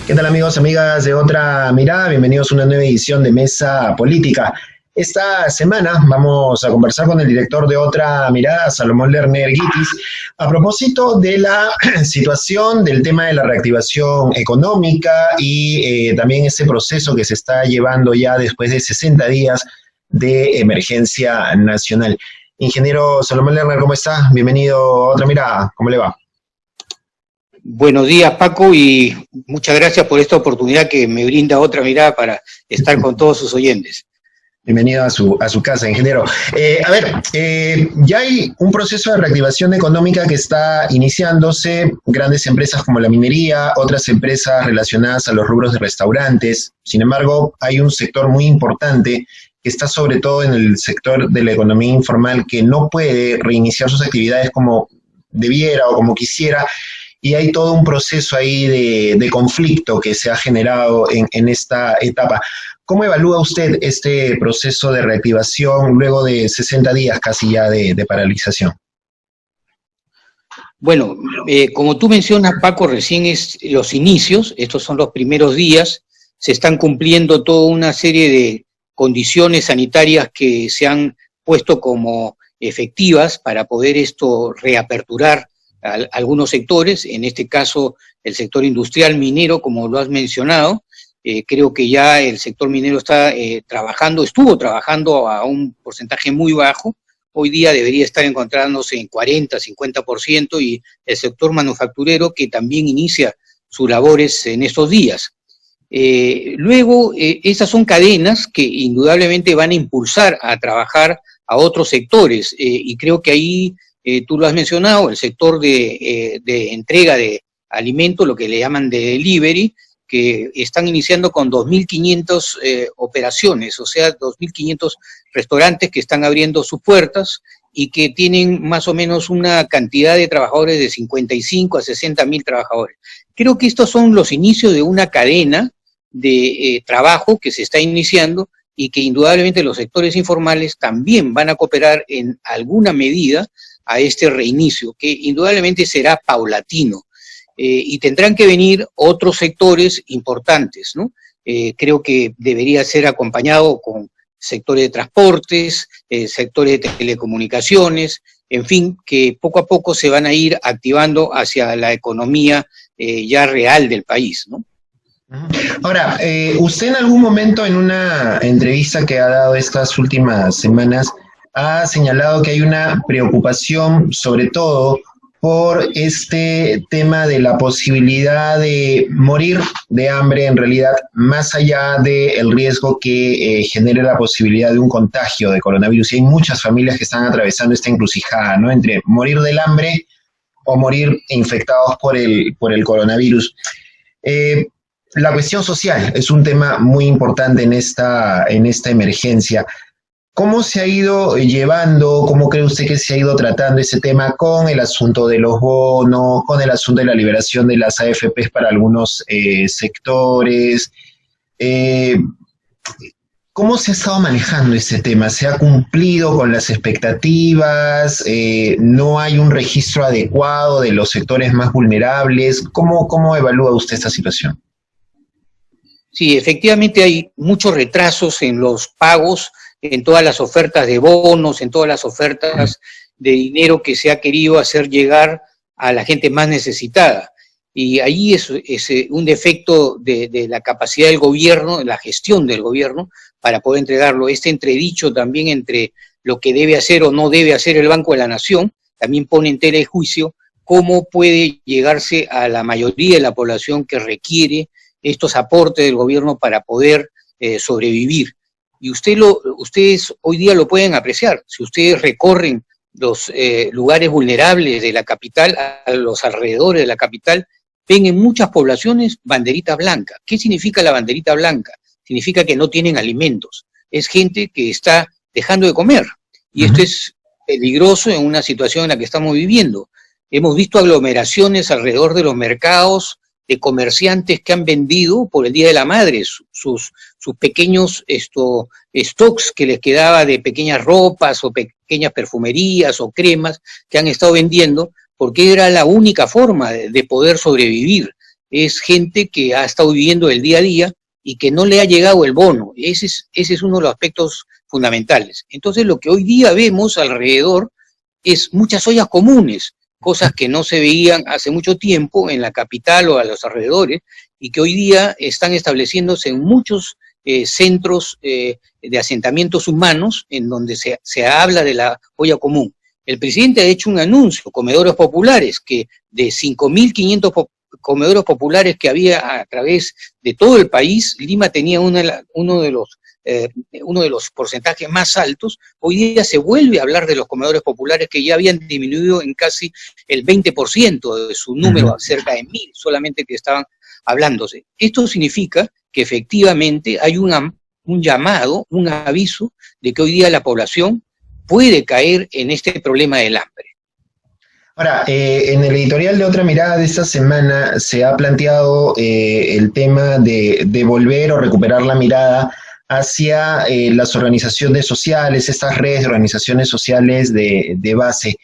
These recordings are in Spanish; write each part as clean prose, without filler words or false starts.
¿Qué tal amigos, amigas de Otra Mirada? Bienvenidos a una nueva edición de Mesa Política. Esta semana vamos a conversar con el director de Otra Mirada, Salomón Lerner Guitis, a propósito de la situación del tema de la reactivación económica y también ese proceso que se está llevando ya después de 60 días de emergencia nacional. Ingeniero Salomón Lerner, ¿cómo está? Bienvenido a Otra Mirada. ¿Cómo le va? Buenos días, Paco, y muchas gracias por esta oportunidad que me brinda Otra Mirada para estar con todos sus oyentes. Bienvenido a su casa, ingeniero. Ya hay un proceso de reactivación económica que está iniciándose, grandes empresas como la minería, otras empresas relacionadas a los rubros de restaurantes. Sin embargo, hay un sector muy importante que está sobre todo en el sector de la economía informal que no puede reiniciar sus actividades como debiera o como quisiera, y hay todo un proceso ahí de conflicto que se ha generado en esta etapa. ¿Cómo evalúa usted este proceso de reactivación luego de 60 días casi ya de paralización? Bueno, como tú mencionas, Paco, recién es los inicios, estos son los primeros días, se están cumpliendo toda una serie de condiciones sanitarias que se han puesto como efectivas para poder esto reaperturar algunos sectores, en este caso el sector industrial minero, como lo has mencionado. Creo que ya el sector minero está estuvo trabajando a un porcentaje muy bajo, hoy día debería estar encontrándose en 40, 50%, y el sector manufacturero que también inicia sus labores en estos días. Luego, esas son cadenas que indudablemente van a impulsar a trabajar a otros sectores, y creo que ahí, tú lo has mencionado, el sector de entrega de alimentos, lo que le llaman de delivery, que están iniciando con 2.500 operaciones, o sea, 2.500 restaurantes que están abriendo sus puertas y que tienen más o menos una cantidad de trabajadores de 55 a 60.000 trabajadores. Creo que estos son los inicios de una cadena de trabajo que se está iniciando y que indudablemente los sectores informales también van a cooperar en alguna medida a este reinicio, que indudablemente será paulatino. Y tendrán que venir otros sectores importantes, ¿no? Creo que debería ser acompañado con sectores de transportes, sectores de telecomunicaciones, en fin, que poco a poco se van a ir activando hacia la economía ya real del país, ¿no? Ahora, usted en algún momento en una entrevista que ha dado estas últimas semanas ha señalado que hay una preocupación sobre todo por este tema de la posibilidad de morir de hambre en realidad, más allá del riesgo que genere la posibilidad de un contagio de coronavirus. Y hay muchas familias que están atravesando esta encrucijada, ¿no? Entre morir del hambre o morir infectados por el coronavirus. La cuestión social es un tema muy importante en esta emergencia. ¿Cómo se ha ido llevando, cómo cree usted que se ha ido tratando ese tema con el asunto de los bonos, con el asunto de la liberación de las AFPs para algunos sectores? ¿Cómo se ha estado manejando ese tema? ¿Se ha cumplido con las expectativas? ¿No hay un registro adecuado de los sectores más vulnerables? ¿Cómo evalúa usted esta situación? Sí, efectivamente hay muchos retrasos en los pagos, en todas las ofertas de bonos, en todas las ofertas de dinero que se ha querido hacer llegar a la gente más necesitada. Y ahí es un defecto de la capacidad del gobierno, de la gestión del gobierno, para poder entregarlo. Este entredicho también entre lo que debe hacer o no debe hacer el Banco de la Nación, también pone en tela de juicio cómo puede llegarse a la mayoría de la población que requiere estos aportes del gobierno para poder sobrevivir. Y ustedes hoy día lo pueden apreciar. Si ustedes recorren los lugares vulnerables de la capital, a los alrededores de la capital, ven en muchas poblaciones banderita blanca. ¿Qué significa la banderita blanca? Significa que no tienen alimentos. Es gente que está dejando de comer. Y esto es peligroso en una situación en la que estamos viviendo. Hemos visto aglomeraciones alrededor de los mercados, de comerciantes que han vendido por el Día de la Madre sus pequeños stocks que les quedaba de pequeñas ropas o pequeñas perfumerías o cremas que han estado vendiendo, porque era la única forma de poder sobrevivir. es gente que ha estado viviendo el día a día y que no le ha llegado el bono. Ese es uno de los aspectos fundamentales. Entonces lo que hoy día vemos alrededor es muchas ollas comunes, cosas que no se veían hace mucho tiempo en la capital o a los alrededores, y que hoy día están estableciéndose en muchos centros de asentamientos humanos en donde se habla de la olla común. El presidente ha hecho un anuncio, comedores populares, que de 5.500 comedores populares que había a través de todo el país, Lima tenía uno de los porcentajes más altos. Hoy día se vuelve a hablar de los comedores populares que ya habían disminuido en casi el 20% de su número, cerca de 1.000 solamente que estaban hablándose. Esto significa que efectivamente hay un llamado, un aviso de que hoy día la población puede caer en este problema del hambre. Ahora, en el editorial de Otra Mirada de esta semana se ha planteado el tema de volver o recuperar la mirada hacia las organizaciones sociales, estas redes de organizaciones sociales de base.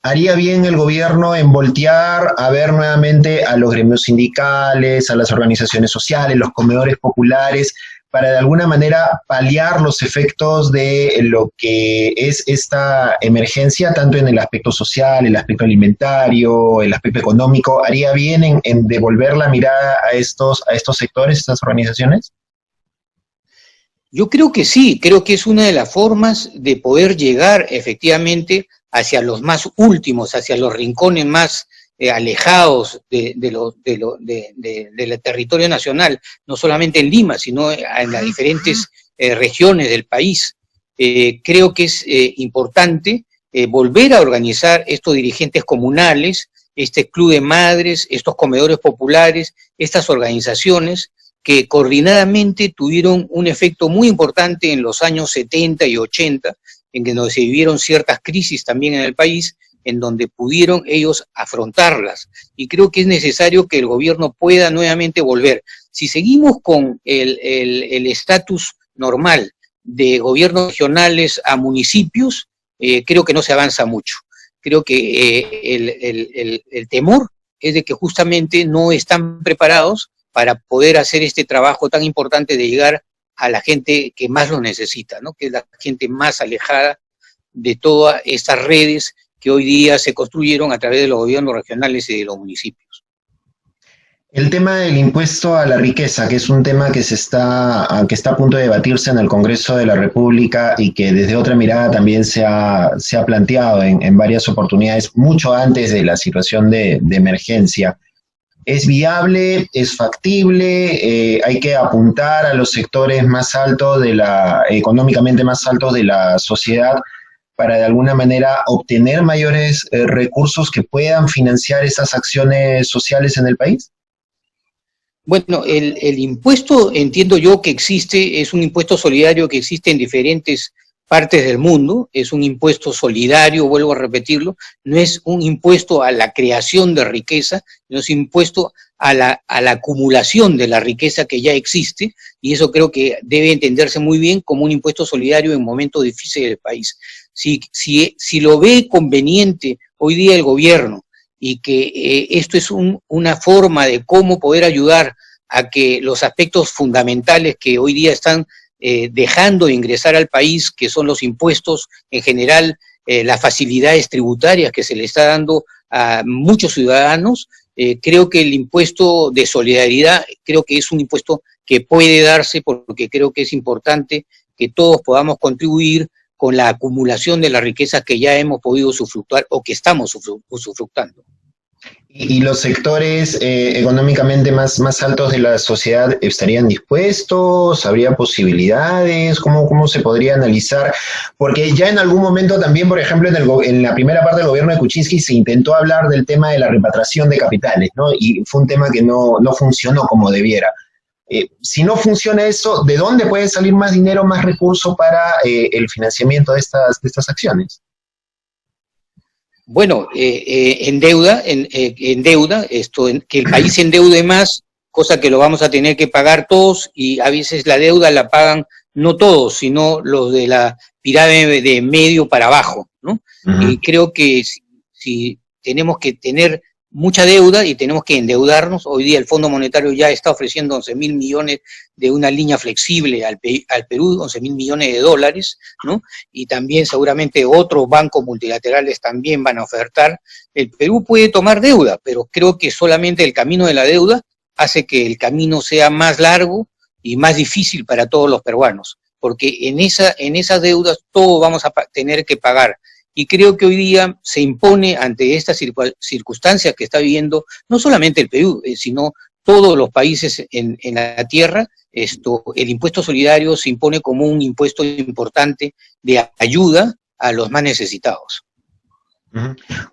¿Haría bien el gobierno en voltear a ver nuevamente a los gremios sindicales, a las organizaciones sociales, los comedores populares, para de alguna manera paliar los efectos de lo que es esta emergencia, tanto en el aspecto social, el aspecto alimentario, el aspecto económico? ¿Haría bien en devolver la mirada a estos sectores, estas organizaciones? Yo creo que sí, creo que es una de las formas de poder llegar efectivamente hacia los más últimos, hacia los rincones más alejados del territorio nacional, no solamente en Lima, sino en las diferentes regiones del país. Creo que es importante volver a organizar estos dirigentes comunales, este club de madres, estos comedores populares, estas organizaciones que coordinadamente tuvieron un efecto muy importante en los años 70 y 80, en que se vivieron ciertas crisis también en el país, en donde pudieron ellos afrontarlas. Y creo que es necesario que el gobierno pueda nuevamente volver. Si seguimos con el estatus normal de gobiernos regionales a municipios, creo que no se avanza mucho. Creo que el temor es de que justamente no están preparados para poder hacer este trabajo tan importante de llegar a la gente que más lo necesita, ¿no? Que es la gente más alejada de todas estas redes que hoy día se construyeron a través de los gobiernos regionales y de los municipios. El tema del impuesto a la riqueza, que es un tema que está a punto de debatirse en el Congreso de la República y que desde Otra Mirada también se ha planteado en varias oportunidades, mucho antes de la situación de emergencia. ¿Es viable? ¿Es factible? ¿Hay que apuntar a los sectores más altos económicamente más altos de la sociedad para de alguna manera obtener mayores recursos que puedan financiar esas acciones sociales en el país? Bueno, el impuesto, entiendo yo que existe, es un impuesto solidario que existe en diferentes partes del mundo, es un impuesto solidario, vuelvo a repetirlo, no es un impuesto a la creación de riqueza, no es un impuesto a la acumulación de la riqueza que ya existe, y eso creo que debe entenderse muy bien como un impuesto solidario en momentos difíciles del país. Si lo ve conveniente hoy día el gobierno, y que esto es una forma de cómo poder ayudar a que los aspectos fundamentales que hoy día están dejando de ingresar al país, que son los impuestos en general, las facilidades tributarias que se le está dando a muchos ciudadanos, creo que el impuesto de solidaridad, creo que es un impuesto que puede darse, porque creo que es importante que todos podamos contribuir con la acumulación de la riqueza que ya hemos podido usufructuar o que estamos usufructando. ¿Y los sectores económicamente más altos de la sociedad estarían dispuestos? ¿Habría posibilidades? ¿Cómo se podría analizar? Porque ya en algún momento también, por ejemplo, en la primera parte del gobierno de Kuczynski se intentó hablar del tema de la repatriación de capitales, ¿no? Y fue un tema que no funcionó como debiera. Si no funciona eso, ¿de dónde puede salir más dinero, más recursos para el financiamiento de estas acciones? Bueno, en deuda, que el país se endeude más, cosa que lo vamos a tener que pagar todos, y a veces la deuda la pagan no todos, sino los de la pirámide de medio para abajo, ¿no? Y creo que si tenemos que tener mucha deuda y tenemos que endeudarnos. Hoy día el Fondo Monetario ya está ofreciendo 11.000 millones de una línea flexible al Perú, 11.000 millones de dólares, ¿no? Y también seguramente otros bancos multilaterales también van a ofertar. El Perú puede tomar deuda, pero creo que solamente el camino de la deuda hace que el camino sea más largo y más difícil para todos los peruanos, porque en esas deudas todos vamos a tener que pagar. Y creo que hoy día se impone ante estas circunstancias que está viviendo no solamente el Perú, sino todos los países en la tierra, el impuesto solidario se impone como un impuesto importante de ayuda a los más necesitados.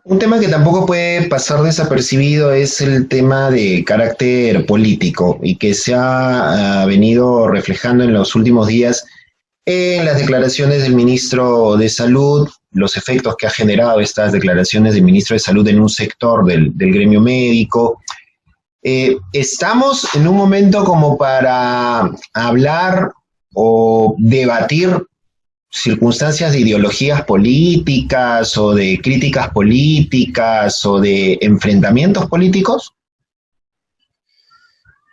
Un tema que tampoco puede pasar desapercibido es el tema de carácter político y que se ha venido reflejando en los últimos días en las declaraciones del ministro de Salud, los efectos que ha generado estas declaraciones del ministro de Salud en un sector del gremio médico. ¿Estamos en un momento como para hablar o debatir circunstancias de ideologías políticas o de críticas políticas o de enfrentamientos políticos?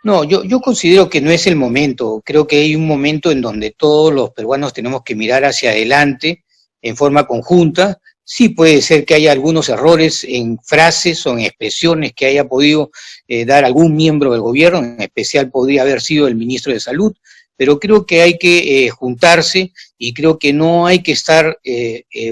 No, yo considero que no es el momento. Creo que hay un momento en donde todos los peruanos tenemos que mirar hacia adelante en forma conjunta. Sí puede ser que haya algunos errores en frases o en expresiones que haya podido dar algún miembro del gobierno, en especial podría haber sido el ministro de Salud, pero creo que hay que juntarse y creo que no hay que estar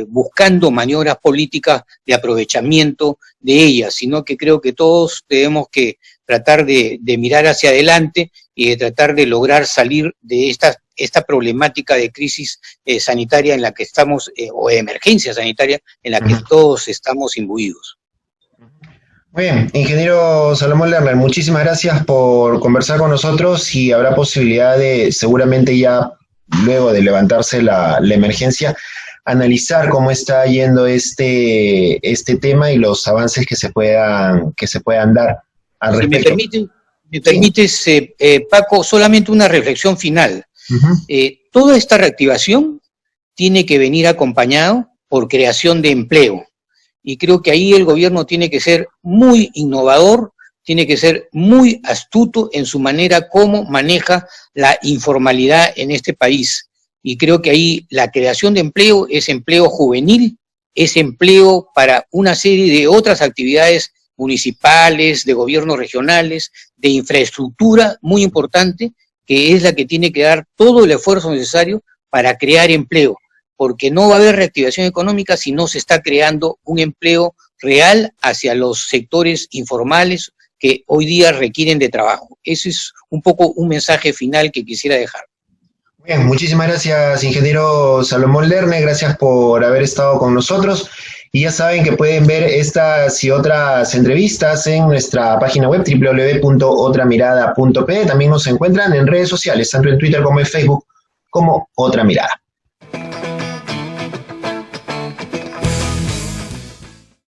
buscando maniobras políticas de aprovechamiento de ellas, sino que creo que todos tenemos que tratar de mirar hacia adelante y de tratar de lograr salir de esta problemática de crisis sanitaria en la que estamos, o de emergencia sanitaria en la que todos estamos imbuidos. Muy bien, ingeniero Salomón Lerner, muchísimas gracias por conversar con nosotros y habrá posibilidad de, seguramente ya luego de levantarse la emergencia, analizar cómo está yendo este tema y los avances que se puedan dar al respecto. Si me permites, Paco, solamente una reflexión final. Toda esta reactivación tiene que venir acompañado por creación de empleo. Y creo que ahí el gobierno tiene que ser muy innovador, tiene que ser muy astuto en su manera como maneja la informalidad en este país. Y creo que ahí la creación de empleo es empleo juvenil, es empleo para una serie de otras actividades municipales, de gobiernos regionales, de infraestructura muy importante, que es la que tiene que dar todo el esfuerzo necesario para crear empleo, porque no va a haber reactivación económica si no se está creando un empleo real hacia los sectores informales que hoy día requieren de trabajo. Ese es un poco un mensaje final que quisiera dejar. Bien, muchísimas gracias, ingeniero Salomón Lerner, gracias por haber estado con nosotros. Y ya saben que pueden ver estas y otras entrevistas en nuestra página web www.otramirada.p. También nos encuentran en redes sociales, tanto en Twitter como en Facebook, como Otra Mirada.